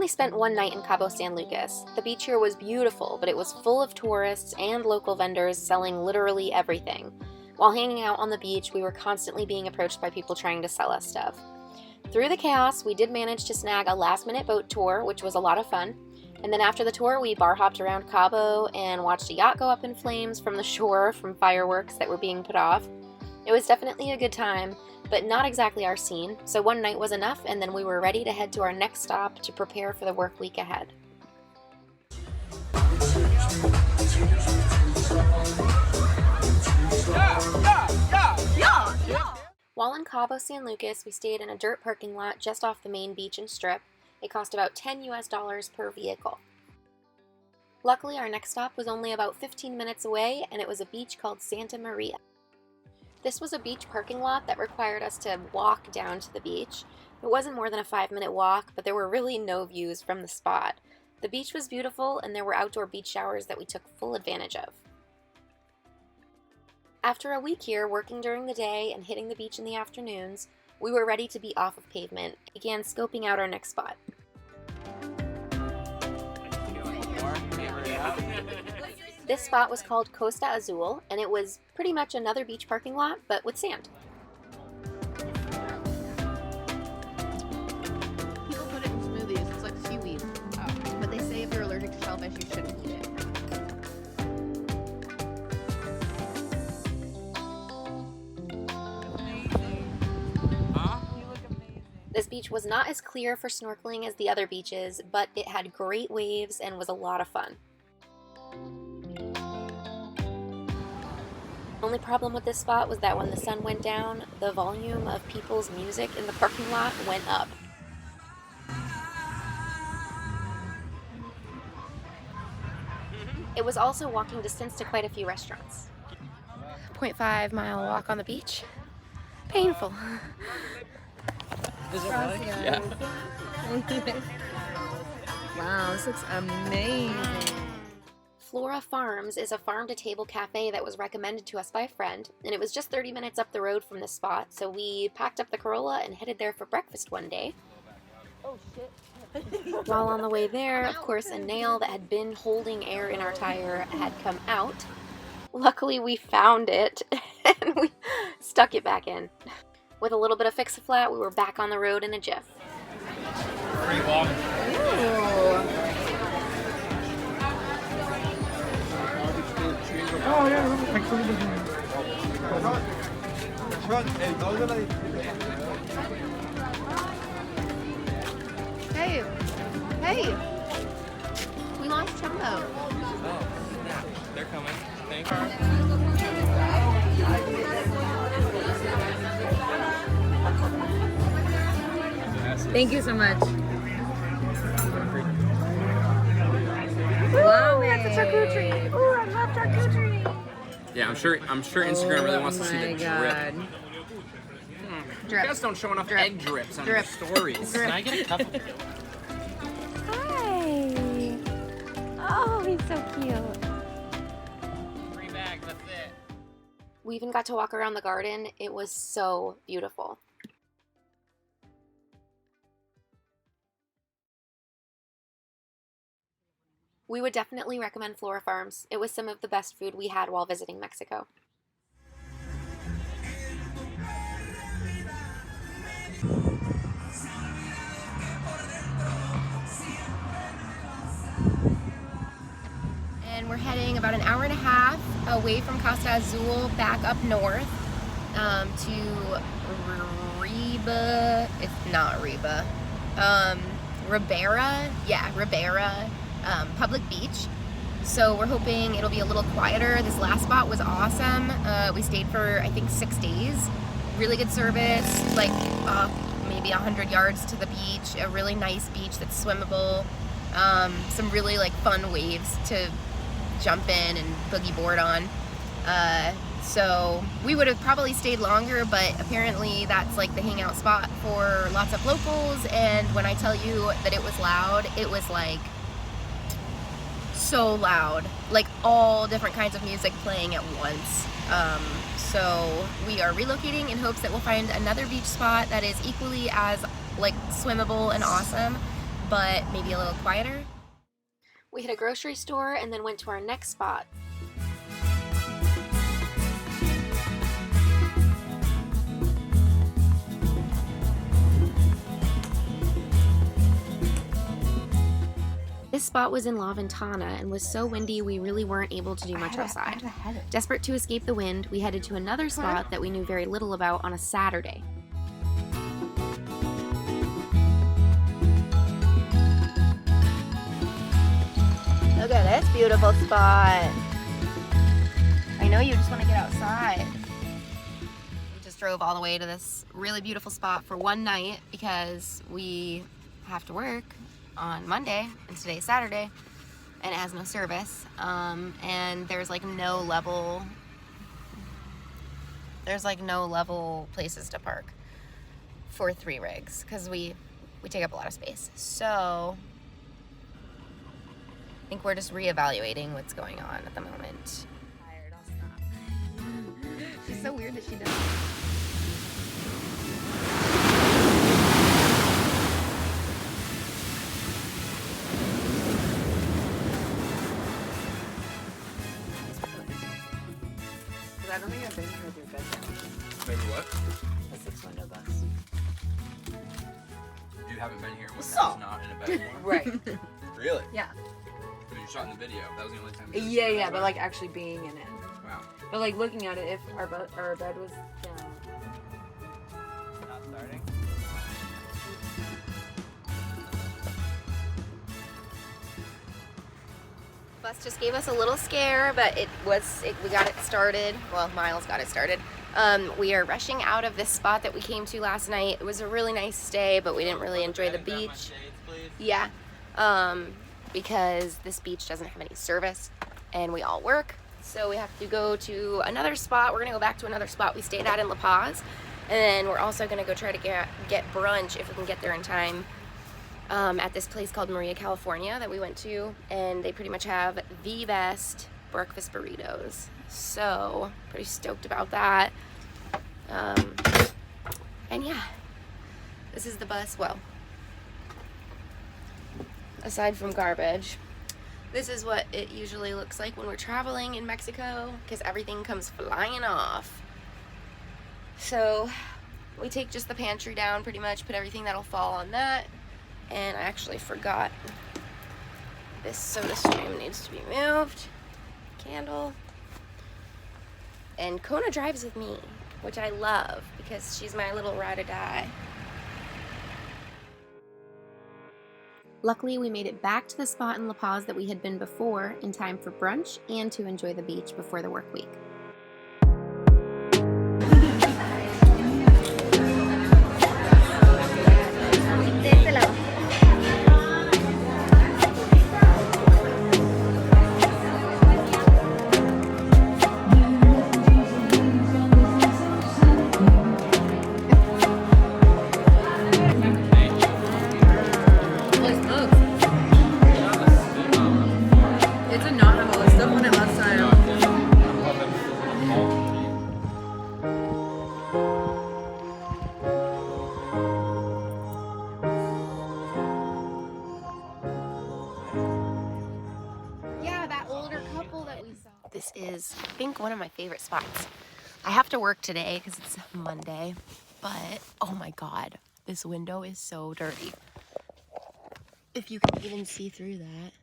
only spent one night in Cabo San Lucas. The beach here was beautiful, but it was full of tourists and local vendors selling literally everything. While hanging out on the beach, we were constantly being approached by people trying to sell us stuff. Through the chaos, we did manage to snag a last-minute boat tour, which was a lot of fun. And then after the tour, we bar hopped around Cabo and watched a yacht go up in flames from the shore from fireworks that were being put off. It was definitely a good time, but not exactly our scene, so one night was enough, and then we were ready to head to our next stop to prepare for the work week ahead. While in Cabo San Lucas, we stayed in a dirt parking lot just off the main beach and strip. It cost about $10 per vehicle. Luckily, our next stop was only about 15 minutes away, and it was a beach called Santa Maria. This was a beach parking lot that required us to walk down to the beach. It wasn't more than a 5-minute walk, but there were really no views from the spot. The beach was beautiful, and there were outdoor beach showers that we took full advantage of. After a week here, working during the day and hitting the beach in the afternoons, we were ready to be off of pavement and began scoping out our next spot. This spot was called Costa Azul, and it was pretty much another beach parking lot, but with sand. People put it in smoothies. It's like seaweed. Oh. But they say if you're allergic to shellfish, you shouldn't eat it. This beach was not as clear for snorkeling as the other beaches, but it had great waves and was a lot of fun. The only problem with this spot was that when the sun went down, the volume of people's music in the parking lot went up. It was also walking distance to quite a few restaurants. 0.5-mile walk on the beach. Painful. Is it really? Yeah. Wow, this looks amazing. Flora Farms is a farm-to-table cafe that was recommended to us by a friend, and it was just 30 minutes up the road from this spot, so we packed up the Corolla and headed there for breakfast one day. Oh, shit. While on the way there, of course, a nail that had been holding air in our tire had come out. Luckily, we found it, and we stuck it back in. With a little bit of fix-a-flat, we were back on the road in a jiff. Pretty long. Oh, yeah. Hey. Hey. We lost Jumbo. Oh, snap. They're coming. Thank you. Thank you so much. Wow, that's a charcuterie. Ooh, I love charcuterie. Yeah, I'm sure Instagram really wants to see the drip. Drip. You guys don't show enough egg drips on your stories. Drip. Can I get a cup of Hi. Oh, he's so cute. 3 bags, that's it. We even got to walk around the garden. It was so beautiful. We would definitely recommend Flora Farms. It was some of the best food we had while visiting Mexico. And we're heading about an hour and a half away from Costa Azul back up north to Ribera. It's not Ribera. Ribera. Yeah, Ribera. Public beach. So we're hoping it'll be a little quieter. This last spot was awesome. We stayed for I think 6 days. Really good service, like maybe 100 yards to the beach. A really nice beach that's swimmable. Some really like fun waves to jump in and boogie board on. So we would have probably stayed longer, but apparently that's like the hangout spot for lots of locals. And when I tell you that it was loud, it was like so loud, like all different kinds of music playing at once. So we are relocating in hopes that we'll find another beach spot that is equally as like swimmable and awesome. but maybe a little quieter. We hit a grocery store and then went to our next spot. This spot was in La Ventana and was so windy we really weren't able to do much outside. Desperate to escape the wind, we headed to another spot that we knew very little about on a Saturday. Look at this beautiful spot. I know you just want to get outside. We just drove all the way to this really beautiful spot for one night because we have to work on Monday and today's Saturday and it has no service. And there's like no level places to park for 3 rigs because we take up a lot of space. So I think we're just reevaluating what's going on at the moment. Tired, I'll stop. She's so weird that she does. Because I don't think I've been here with your bed now. Maybe what? A 6-window bus. You haven't been here when So- that's not in a bed anymore? Right. Really? Yeah. But you shot in the video. That was the only time. Yeah, but like actually being in it. Wow. But like looking at it, if our bed was down. Not starting. Bus just gave us a little scare, but we got it started. Well, Miles got it started. We are rushing out of this spot that we came to last night. It was a really nice stay, but we didn't really enjoy the beach. Yeah, because this beach doesn't have any service and we all work. So we have to go to another spot. We're gonna go back to another spot we stayed at in La Paz. And then we're also gonna go try to get brunch if we can get there in time at this place called Maria, California that we went to. And they pretty much have the best breakfast burritos. So pretty stoked about that. And yeah, this is the bus. Well, aside from garbage, this is what it usually looks like when we're traveling in Mexico because everything comes flying off. So we take just the pantry down pretty much, put everything that'll fall on that. And I actually forgot this soda stream needs to be moved. Candle. And Kona drives with me, which I love because she's my little ride or die. Luckily, we made it back to the spot in La Paz that we had been before in time for brunch and to enjoy the beach before the work week. This is, I think, one of my favorite spots. I have to work today because it's Monday, but oh my God, this window is so dirty. If you can even see through that.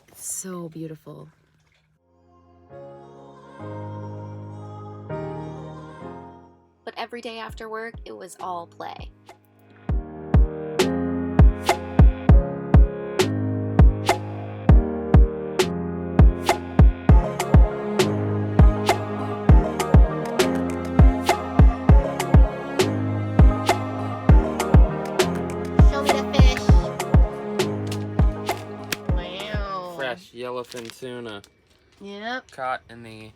It's so beautiful. But every day after work, it was all play. Yellowfin tuna. Yep. Caught in the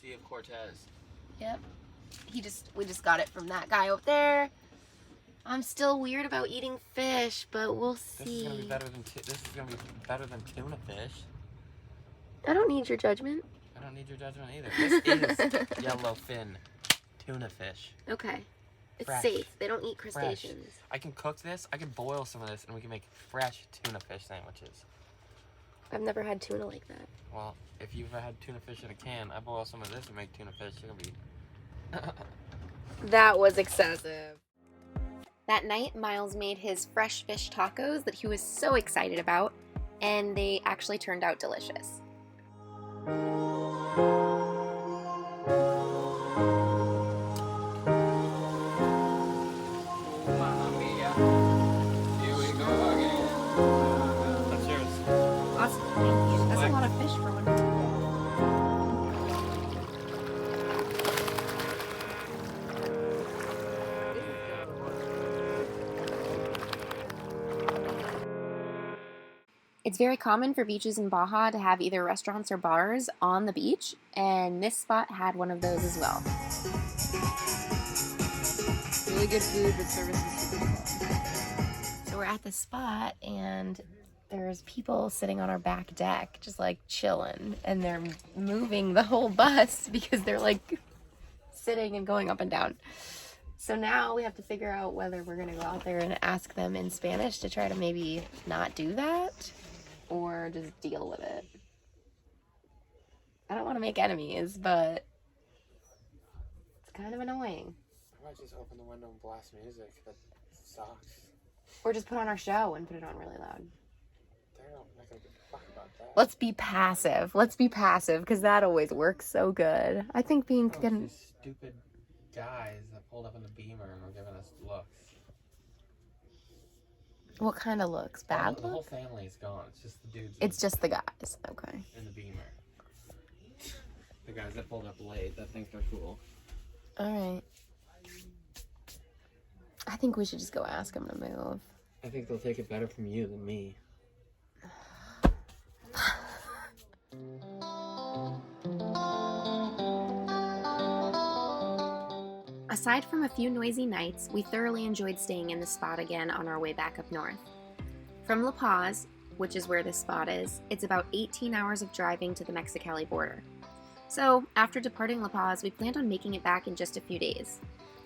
Sea of Cortez. Yep. We just got it from that guy over there. I'm still weird about eating fish, but we'll see. This is gonna be better than tuna fish. I don't need your judgment. I don't need your judgment either. This is yellowfin tuna fish. Okay. It's fresh. safe. They don't eat Fresh. crustaceans. I can cook this. I can boil some of this, and we can make fresh tuna fish sandwiches. I've never had tuna like that. Well, if you've had tuna fish in a can, I boil some of this and make tuna fish. It's gonna be. That was excessive. That night, Miles made his fresh fish tacos that he was so excited about, and they actually turned out delicious. Mamma mia. Here we go again. That's yours. Awesome, thank you. That's a lot of fish for one. It's very common for beaches in Baja to have either restaurants or bars on the beach, and this spot had one of those as well. Really good food, but service is super slow. So we're at the spot, and there's people sitting on our back deck, just like chilling, and they're moving the whole bus because they're like sitting and going up and down. So now we have to figure out whether we're gonna go out there and ask them in Spanish to try to maybe not do that, or just deal with it. I don't want to make enemies, but it's kind of annoying. I might just open the window and blast music. That sucks. Or just put on our show and put it on really loud. They're not gonna give a fuck about that. Let's be passive. Let's be passive, because that always works so good. I think being These stupid guys that pulled up in the Beamer and were giving us looks. What kind of looks? Bad The whole looks? family is gone. It's just the dudes. It's just the guys. Okay. in the Beamer. The guys that pulled up late that think they're cool. All right. I think we should just go ask them to move. I think they'll take it better from you than me. Aside from a few noisy nights, we thoroughly enjoyed staying in the spot again on our way back up north. From La Paz, which is where this spot is, it's about 18 hours of driving to the Mexicali border. So, after departing La Paz, we planned on making it back in just a few days.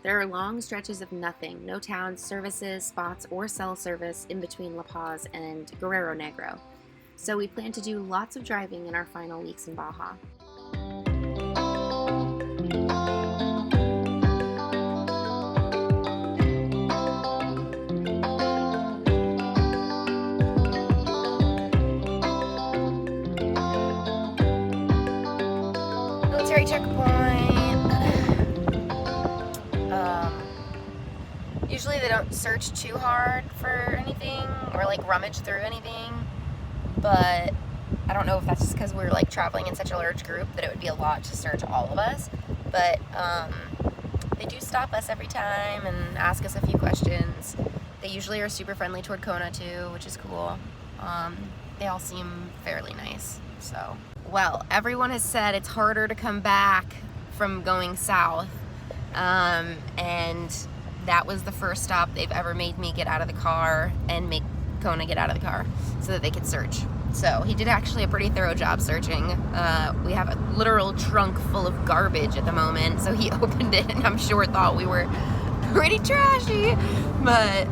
There are long stretches of nothing, no towns, services, spots, or cell service in between La Paz and Guerrero Negro. So we plan to do lots of driving in our final weeks in Baja. Military checkpoint. Usually they don't search too hard for anything or like rummage through anything, but I don't know if that's just because we're like traveling in such a large group that it would be a lot to search all of us. But they do stop us every time and ask us a few questions. They usually are super friendly toward Kona too, which is cool. They all seem fairly nice. So, well, everyone has said it's harder to come back from going south, and that was the first stop they've ever made me get out of the car and make Kona get out of the car so that they could search. So he did actually a pretty thorough job searching. We have a literal trunk full of garbage at the moment, so he opened it and I'm sure thought we were pretty trashy, but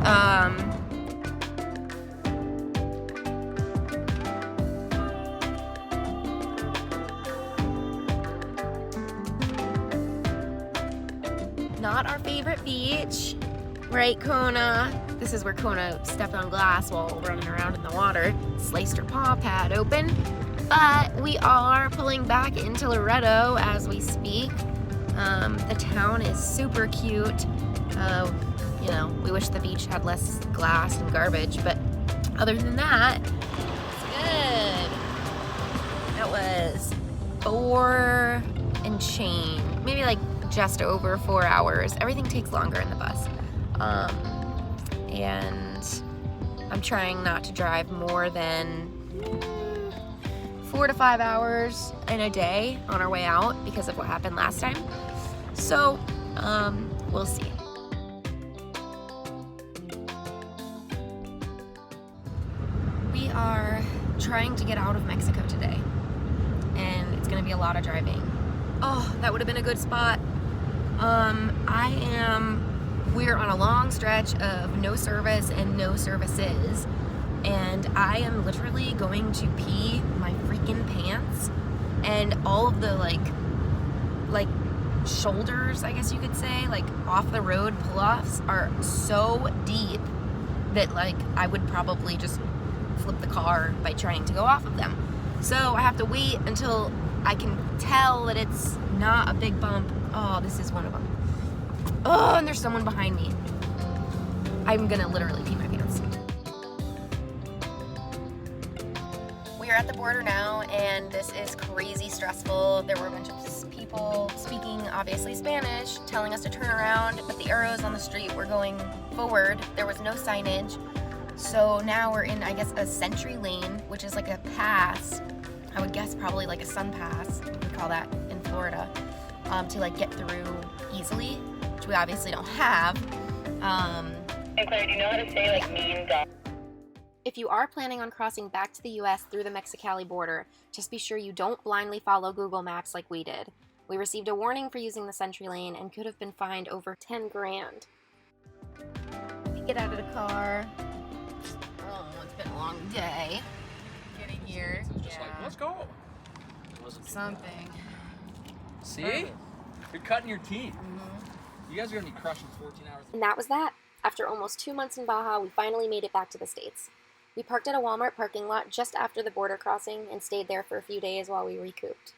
not our favorite beach, right, Kona? This is where Kona stepped on glass while running around in the water, sliced her paw pad open. But we are pulling back into Loretto as we speak. The town is super cute. You know, we wish the beach had less glass and garbage, but other than that, it's good. That was 4 and change, maybe like just over 4 hours. Everything takes longer in the bus. And I'm trying not to drive more than 4 to 5 hours in a day on our way out because of what happened last time. So, we'll see. We are trying to get out of Mexico today, and it's gonna be a lot of driving. Oh, that would have been a good spot. I am we're on a long stretch of no service and no services, and I am literally going to pee my freaking pants, and all of the like shoulders, I guess you could say, like off the road pull-offs are so deep that like I would probably just flip the car by trying to go off of them. So I have to wait until I can tell that it's not a big bump. Oh, this is one of them. Oh, and there's someone behind me. I'm gonna literally pee my pants. We are at the border now, and this is crazy stressful. There were a bunch of people speaking, obviously, Spanish, telling us to turn around, but the arrows on the street were going forward. There was no signage. So now we're in, I guess, a sentry lane, which is like a pass. I would guess probably like a sun pass, we call that in Florida, to like get through easily, which we obviously don't have. Hey Claire, do you know how to say like mean dog? If you are planning on crossing back to the US through the Mexicali border, just be sure you don't blindly follow Google Maps like we did. We received a warning for using the sentry lane and could have been fined over 10 grand. Get out of the car. Oh, it's been a long day getting here. It's just like, let's go. Something. See? You're cutting your teeth. You guys are going to be crushing 14 hours. And that was that. After almost 2 months in Baja, we finally made it back to the States. We parked at a Walmart parking lot just after the border crossing and stayed there for a few days while we recouped.